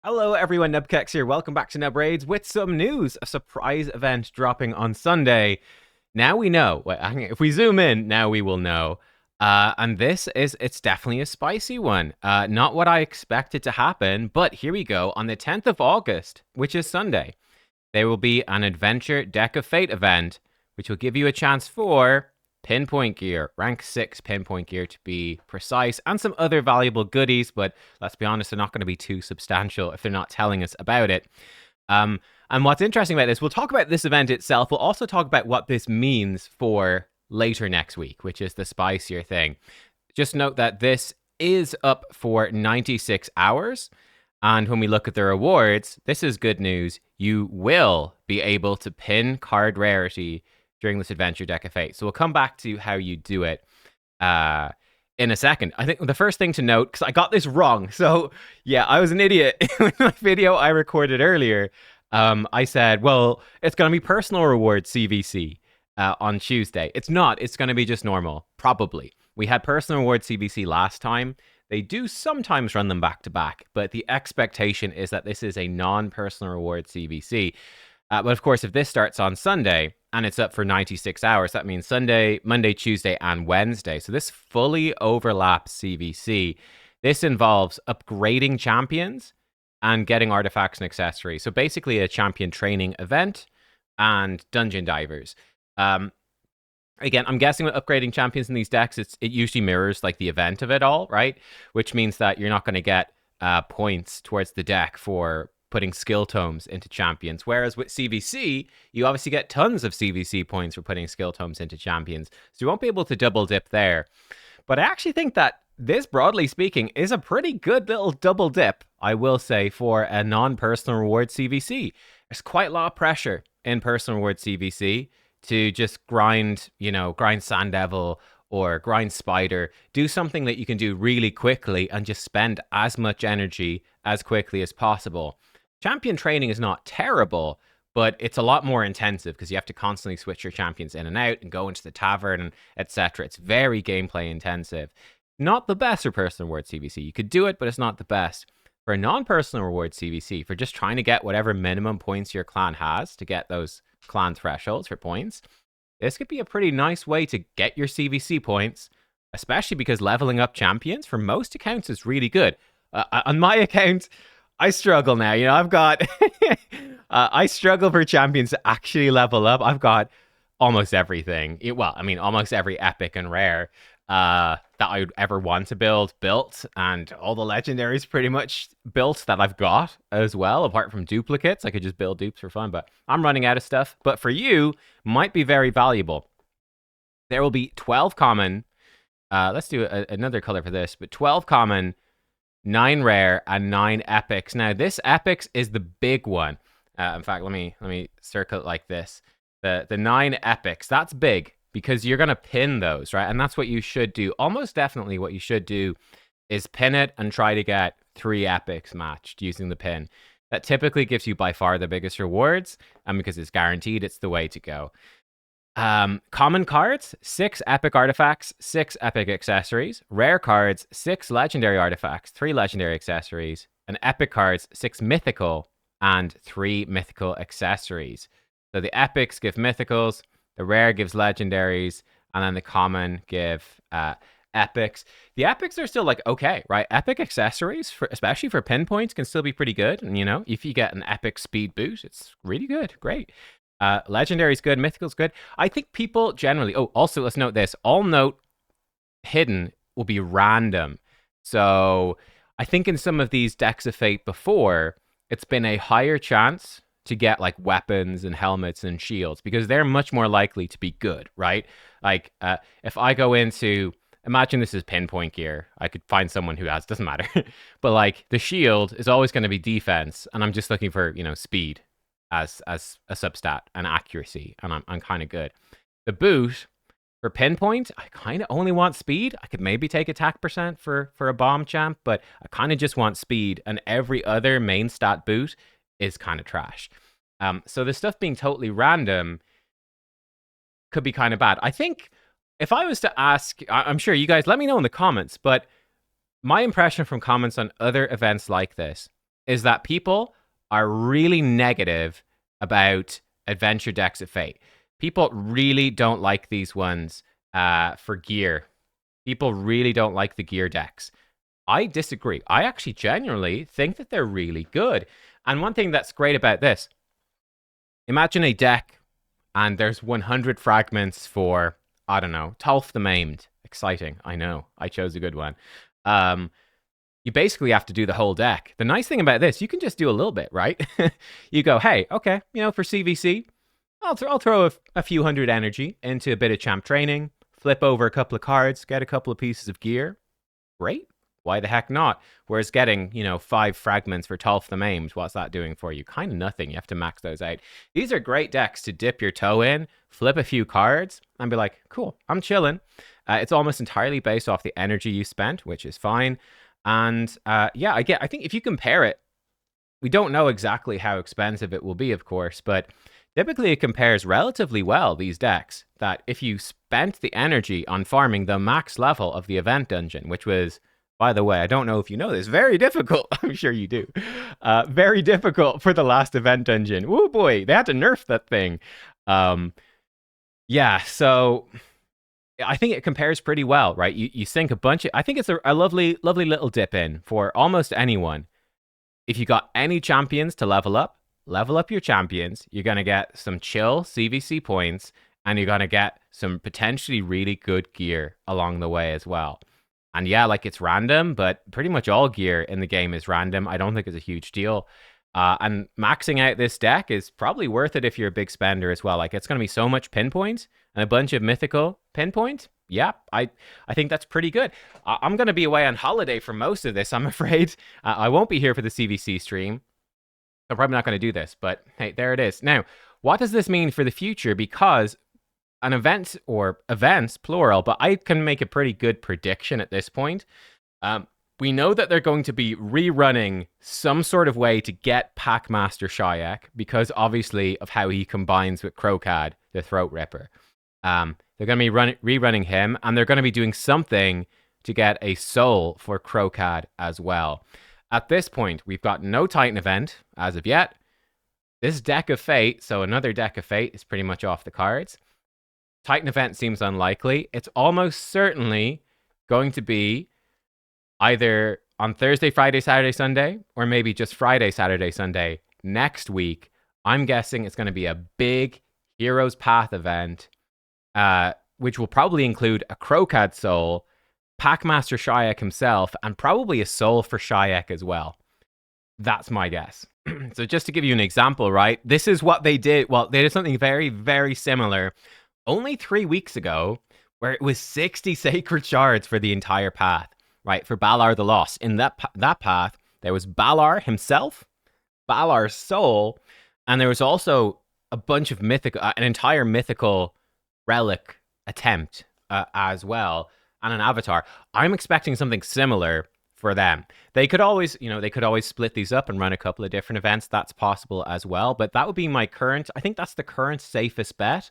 Hello everyone, nubkeks here. Welcome back to Nub Raids with some news. A surprise event dropping on Sunday. Now we know. If we zoom in, now we will know. And it's definitely a spicy one. Not what I expected to happen, but here we go. On the 10th of August, which is Sunday, there will be an Adventure Deck of Fate event, which will give you a chance for pinpoint gear, rank 6 pinpoint gear to be precise, and some other valuable goodies, but let's be honest, they're not going to be too substantial if they're not telling us about it. And what's interesting about this, we'll talk about this event itself. We'll also talk about what this means for later next week, which is the spicier thing. Just note that this is up for 96 hours. And when we look at the rewards, this is good news. You will be able to pin card rarity during this Adventure Deck of Fate. So we'll come back to how you do it in a second. I think the first thing to note, because I got this wrong. So yeah, I was an idiot. In my video I recorded earlier, I said, well, it's going to be personal reward CVC on Tuesday. It's not. It's going to be just normal, probably. We had personal reward CVC last time. They do sometimes run them back to back, but the expectation is that this is a non-personal reward CVC. But of course, if this starts on Sunday and it's up for 96 hours, that means Sunday, Monday, Tuesday, and Wednesday. So this fully overlaps CVC. This involves upgrading champions and getting artifacts and accessories. So basically a champion training event and dungeon divers. Again, I'm guessing with upgrading champions in these decks, it usually mirrors like the event of it all, right? Which means that you're not going to get points towards the deck for putting skill tomes into champions. Whereas with CVC, you obviously get tons of CVC points for putting skill tomes into champions. So you won't be able to double dip there. But I actually think that this, broadly speaking, is a pretty good little double dip, I will say, for a non-personal reward CVC. There's quite a lot of pressure in personal reward CVC to just grind Sand Devil or grind Spider, do something that you can do really quickly and just spend as much energy as quickly as possible. Champion training is not terrible, but it's a lot more intensive because you have to constantly switch your champions in and out and go into the tavern and etc. It's very gameplay intensive. Not the best for personal reward CVC. You could do it, but it's not the best. For a non-personal reward CVC, for just trying to get whatever minimum points your clan has to get those clan thresholds for points, this could be a pretty nice way to get your CVC points, especially because leveling up champions for most accounts is really good. On my account, I struggle now. I've got I struggle for champions to actually level up. I've got almost everything. Almost every epic and rare that I would ever want to build built, and all the legendaries pretty much built that I've got as well, apart from duplicates. I could just build dupes for fun, but I'm running out of stuff. But for you, might be very valuable. There will be 12 common. Let's do another color for this, but 12 common, 9 rare, and 9 epics. Now, this epics is the big one. In fact, let me circle it like this. The 9 epics, that's big because you're going to pin those, right? And that's what you should do. Almost definitely what you should do is pin it and try to get 3 epics matched using the pin. That typically gives you by far the biggest rewards, and because it's guaranteed, it's the way to go. Common cards, 6 epic artifacts, 6 epic accessories. Rare cards, 6 legendary artifacts, 3 legendary accessories. And epic cards, 6 mythical and 3 mythical accessories. So the epics give mythicals, the rare gives legendaries, and then the common give epics. The epics are still like okay, right? Epic accessories, especially for pinpoints, can still be pretty good. And if you get an epic speed boot, it's really good. Great. Legendary's good, mythical's good. I think people generally. Oh, also let's note this. All note hidden will be random. So I think in some of these decks of fate before, it's been a higher chance to get like weapons and helmets and shields because they're much more likely to be good, right? Like if I go into, imagine this is pinpoint gear, I could find someone who has, doesn't matter, but like the shield is always going to be defense, and I'm just looking for speed as a substat and accuracy, and I'm kind of good. The boot for pinpoint, I kind of only want speed. I could maybe take attack percent for a bomb champ, but I kind of just want speed, and every other main stat boot is kind of trash. So the stuff being totally random could be kind of bad. I think if I was to ask, I'm sure you guys let me know in the comments, but my impression from comments on other events like this is that people are really negative about adventure decks of Fate. People really don't like these ones for gear. People really don't like the gear decks. I disagree. I actually genuinely think that they're really good. And one thing that's great about this, imagine a deck and there's 100 fragments for, I don't know, Tolf the Maimed. Exciting. I know. I chose a good one. Um, you basically have to do the whole deck. The nice thing about this, you can just do a little bit, right? You go, hey, okay, for CVC, I'll throw a few hundred energy into a bit of champ training, flip over a couple of cards, get a couple of pieces of gear. Great. Why the heck not? Whereas getting, 5 fragments for Tolf the Maimed, what's that doing for you? Kind of nothing. You have to max those out. These are great decks to dip your toe in, flip a few cards, and be like, cool, I'm chilling. It's almost entirely based off the energy you spent, which is fine. And I think if you compare it, we don't know exactly how expensive it will be, of course, but typically it compares relatively well, these decks, that if you spent the energy on farming the max level of the event dungeon, which was, by the way, I don't know if you know this, very difficult. I'm sure you do. Very difficult for the last event dungeon. Oh boy, they had to nerf that thing. So I think it compares pretty well, right? You sink a bunch of, I think it's a lovely, lovely little dip in for almost anyone. If you got any champions to level up your champions, you're going to get some chill CVC points, and you're going to get some potentially really good gear along the way as well. And yeah, like, it's random, but pretty much all gear in the game is random. I don't think it's a huge deal. And maxing out this deck is probably worth it if you're a big spender as well. Like, it's going to be so much pinpoint and a bunch of mythical pinpoint. Yeah, I think that's pretty good. I'm going to be away on holiday for most of this, I'm afraid. I won't be here for the CVC stream. I'm probably not going to do this, but hey, there it is. Now, what does this mean for the future? Because an event, or events, plural, but I can make a pretty good prediction at this point. We know that they're going to be rerunning some sort of way to get Packmaster Shy'ek, because obviously of how he combines with Kro'khad, the Throat Ripper. They're going to be rerunning him, and they're going to be doing something to get a soul for Kro'khad as well. At this point, we've got no Titan event as of yet. This deck of Fate, so another deck of Fate, is pretty much off the cards. Titan event seems unlikely. It's almost certainly going to be either on Thursday, Friday, Saturday, Sunday, or maybe just Friday, Saturday, Sunday next week. I'm guessing it's going to be a big Heroes Path event, which will probably include a Kro'khad soul, Packmaster Shy'ek himself, and probably a soul for Shy'ek as well. That's my guess. So just to give you an example, right? This is what they did. Well, they did something very, very similar only 3 weeks ago, where it was 60 sacred shards for the entire path, right? For Balar the Lost. In that path, there was Balar himself, Balar's soul, and there was also a bunch of an entire mythical relic attempt as well, and an avatar. I'm expecting something similar for them. They could always, split these up and run a couple of different events. That's possible as well, but that would be I think that's the current safest bet,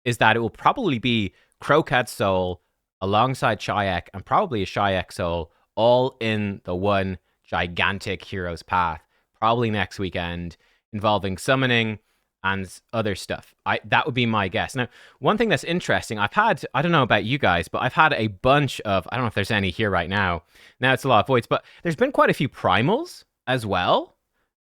is that it will probably be Kro'khad soul alongside Shy'ek, and probably a Shy'ek soul, all in the one gigantic Heroes Path, probably next weekend, involving summoning and other stuff. That would be my guess. Now, one thing that's interesting, I don't know about you guys, but I've had a bunch of, I don't know if there's any here right now. Now it's a lot of voids, but there's been quite a few primals as well,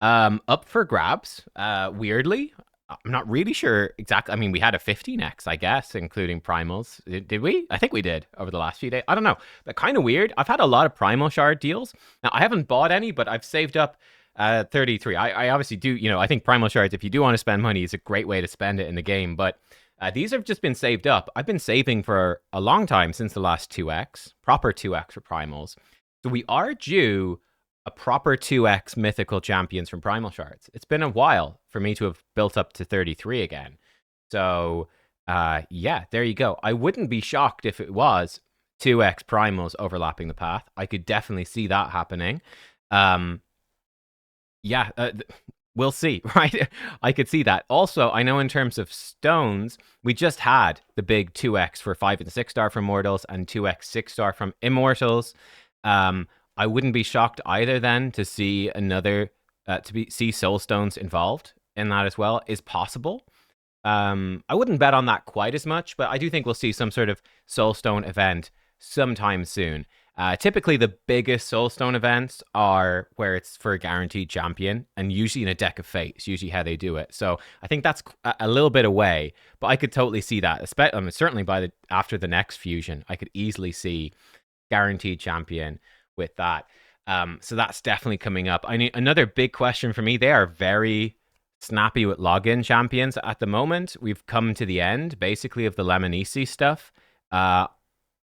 up for grabs, weirdly. I'm not really sure exactly. I mean, we had a 15x, I guess, including primals. Did we? I think we did over the last few days. I don't know. But kind of weird. I've had a lot of primal shard deals. Now, I haven't bought any, but I've saved up 33. I obviously do, I think primal shards, if you do want to spend money, is a great way to spend it in the game. But these have just been saved up. I've been saving for a long time, since the last 2x, proper 2x for primals. So we are due a proper 2x mythical champions from primal shards. It's been a while for me to have built up to 33 again. So there you go. I wouldn't be shocked if it was 2x primals overlapping the path. I could definitely see that happening. We'll see, right? I could see that. Also, I know in terms of stones, we just had the big 2x for 5 and 6 star from Mortals, and 2x 6 star from Immortals. I wouldn't be shocked either then to see another see soul stones involved in that as well is possible. I wouldn't bet on that quite as much, but I do think we'll see some sort of Soulstone event sometime soon. Typically, the biggest Soulstone events are where it's for a guaranteed champion, and usually in a deck of fate. It's usually how they do it. So I think that's a little bit away, but I could totally see that. Especially, certainly after the next fusion, I could easily see guaranteed champion with that. So that's definitely coming up. I need another big question for me. They are very snappy with login champions at the moment. We've come to the end, basically, of the Lemonisi stuff.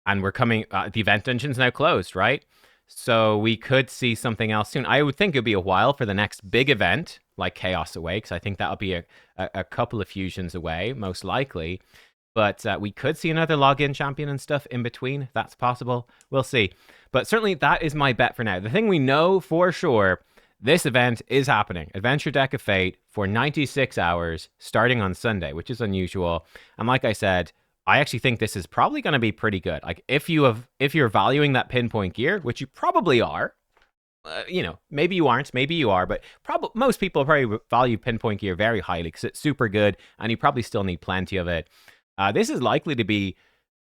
And we're coming, the event dungeon's now closed, right? So we could see something else soon. I would think it'd be a while for the next big event, like Chaos Away, because I think that'll be a couple of fusions away, most likely. But we could see another login champion and stuff in between. That's possible. We'll see. But certainly that is my bet for now. The thing we know for sure, this event is happening. Adventure Deck of Fate for 96 hours starting on Sunday, which is unusual. And like I said, I actually think this is probably going to be pretty good. Like if you're valuing that pinpoint gear, which you probably are, maybe you aren't, maybe you are, but most people probably value pinpoint gear very highly because it's super good and you probably still need plenty of it. This is likely to be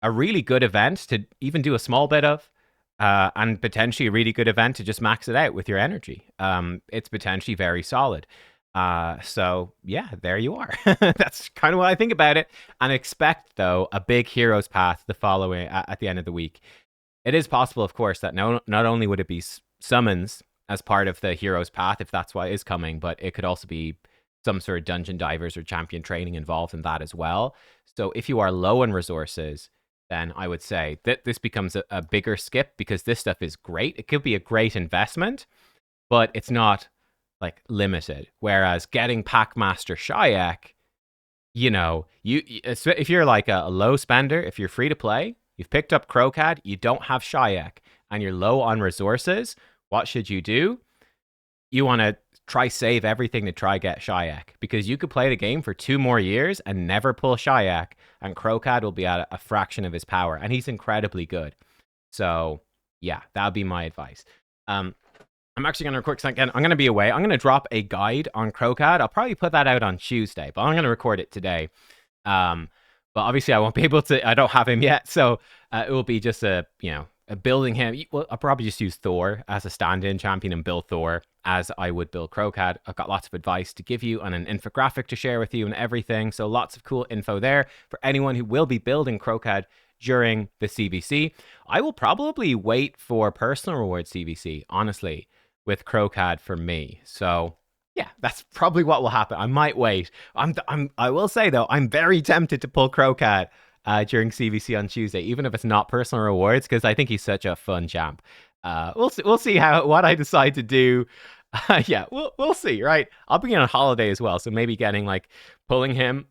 a really good event to even do a small bit of, and potentially a really good event to just max it out with your energy. It's potentially very solid. So yeah, there you are. That's kind of what I think about it. And expect though a big hero's path the following at the end of the week. It is possible, of course, that not only would it be summons as part of the hero's path, if that's what is coming, but it could also be some sort of dungeon divers or champion training involved in that as well. So if you are low on resources, then I would say that this becomes a bigger skip because this stuff is great. It could be a great investment, but it's not like limited. Whereas getting Packmaster Shy'ek, if you're like a low spender, if you're free to play, you've picked up Kro'khad, you don't have Shy'ek, and you're low on resources, what should you do? You want to try save everything to try get Shy'ek, because you could play the game for 2 more years and never pull Shy'ek, and Kro'khad will be at a fraction of his power, and he's incredibly good. So yeah, that would be my advice. I'm actually going to record again. I'm going to be away. I'm going to drop a guide on Kro'khad. I'll probably put that out on Tuesday, but I'm going to record it today. But obviously I won't be able to, I don't have him yet. So it will be just building him. Well, I'll probably just use Thor as a stand-in champion and build Thor as I would build Kro'khad. I've got lots of advice to give you and an infographic to share with you and everything. So lots of cool info there for anyone who will be building Kro'khad during the CVC. I will probably wait for personal reward CVC, honestly, with Kro'khad for me. So yeah, that's probably what will happen. I might wait. I will say though, I'm very tempted to pull Kro'khad during CVC on Tuesday, even if it's not personal rewards, because I think he's such a fun champ. We'll see what I decide to do. Yeah, we'll see, right? I'll be on holiday as well, so maybe pulling him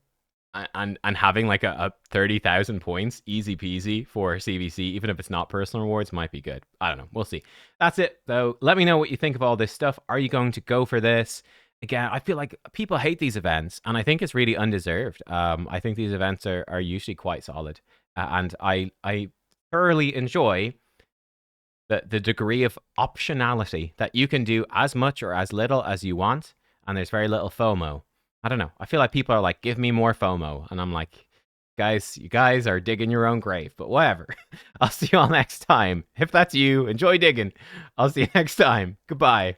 and having like a 30,000 points, easy peasy for CVC, even if it's not personal rewards, might be good. I don't know. We'll see. That's it, though. Let me know what you think of all this stuff. Are you going to go for this? Again, I feel like people hate these events, and I think it's really undeserved. I think these events are usually quite solid, and I thoroughly enjoy the degree of optionality that you can do as much or as little as you want, and there's very little FOMO. I don't know. I feel like people are like, give me more FOMO. And I'm like, guys, you guys are digging your own grave, but whatever. I'll see you all next time. If that's you, enjoy digging. I'll see you next time. Goodbye.